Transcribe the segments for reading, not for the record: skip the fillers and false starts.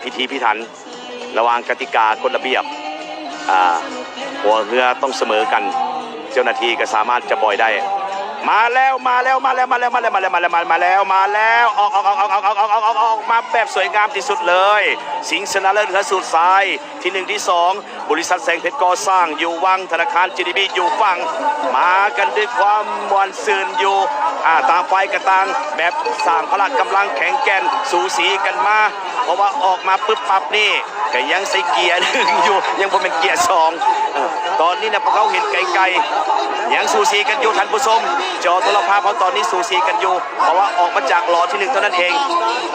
พิธีพิถันระหว่างกติกากฎระเบียบหัวเรือต้องเสมอกันเจ้าหน้าที่ก็สามารถจะปล่อยได้มาแล้วออกมาแบบสวยงามที่สุดเลยสิงห์ชนะเลิศเรือสูตรทรายที่1ที่2บริษัทแสงเพชรก่อสร้างอยู่วังธนาคาร GDB อยู่ฝั่งมากันด้วยความมวลซื่นอยู่ต่างฝ่ายก็ต่างแบบสร้างพละกำลังแข็งแกร่งสูสีกันมาเพราะว่าออกมาปึ๊บปั๊บนี่ก็ยังใส่เกียร์1อยู่ยังบ่เป็นเกียร์2ตอนนี้นะพวกเขาเห็นไกลๆยังสูสีกันอยู่ท่านผู้ชมจอโทรภาพเขาตอนนี้สูสีกันอยู่เพราะว่าออกมาจากหลอที่1เท่านั้นเอง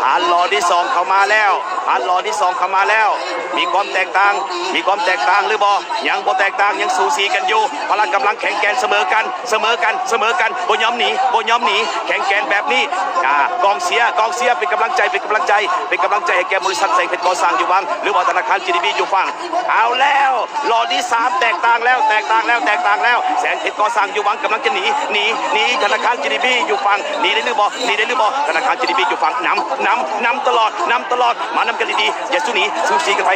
ผ่านหลอที่2เข้ามาแล้วผ่านหลอที่2เข้ามาแล้วมีความแตกต่างหรือบ่ยังบ่แตกต่างยังสูสีกันอยู่พละกำลังแข็งแกร่งเสมอกันบ่ยอมหนีแข็งแกร่งแบบนี้กองเสียเป็นกำลังใจให้แก่บริษัทแสงเพชรก่อสร้างอยู่วังหรือว่าธนาคาร GDB อยู่ฝั่งเอาแล้วหลอที่3แตกต่างแล้วแสงเพชรก่อสร้างอยู่วังกำลังจะหนีธนาคาร GDB อยู่ฝั่งหนีได้หรือบ่ธนาคาร GDB อยู่ฝั่งนำตลอดมานำกันดีๆอย่าสู้หนีสู้ซีกันไป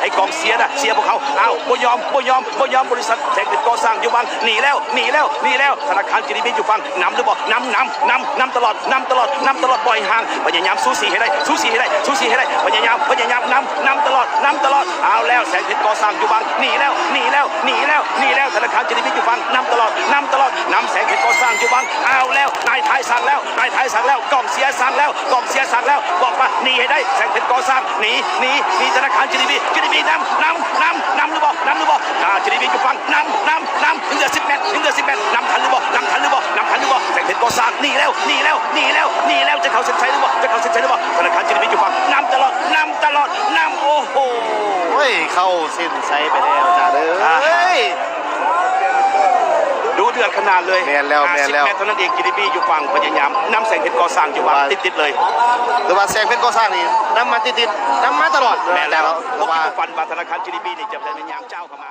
ให้กองเสียพวกเขาเอาบ่ยอมบริษัทแสงเพชรก่อสร้างอยู่วังหนีแล้วธนาคาร GDB อยู่ฝั่งนำหรือบ่นำตลอดปล่อยห่างพยายามสู้ซีให้ได้พยายามนำตลอดเอาแล้วแสงเพชรก่อสร้างอยู่วังหนีแล้วธนาคาร GDB อยู่ฝั่งนำตลอดนำแสงเพชรก่อสร้างอยู่วังเอาแล้วนายท้ายสั่งแล้วกองเสียสั่งแล้วบอกว่าหนีให้ได้แสงเพชรก่อสร้างหนีธนาคาร GDB นำหรือบ่GDB อยู่ฝั่งนำถึงเดือน10 เมตรนำทันหรือบ่แสงเพชรก่อสร้างหนีแล้วจะเข้าเส้นชัยหรือบ่ธนาคาร GDB อยู่ฝั่งนำตลอดโอ้โหเข้าเส้นชัยไปแล้วจ้าเลยดูเดือดขนาดเลยแมนแล้ว10 เมตรเท่านั้นเอง GDB อยู่ฝั่งพยายามนำแสงเพชรก่อสร้างอยู่ฝั่งติดเลยหรือว่าแสงเพชรก่อสร้างนี่นำมาติดนำมาตลอดแม่แล้วพวกที่ฟันว่าธนาคาร GDB นี่จะพยายามเจ้าเข้ามา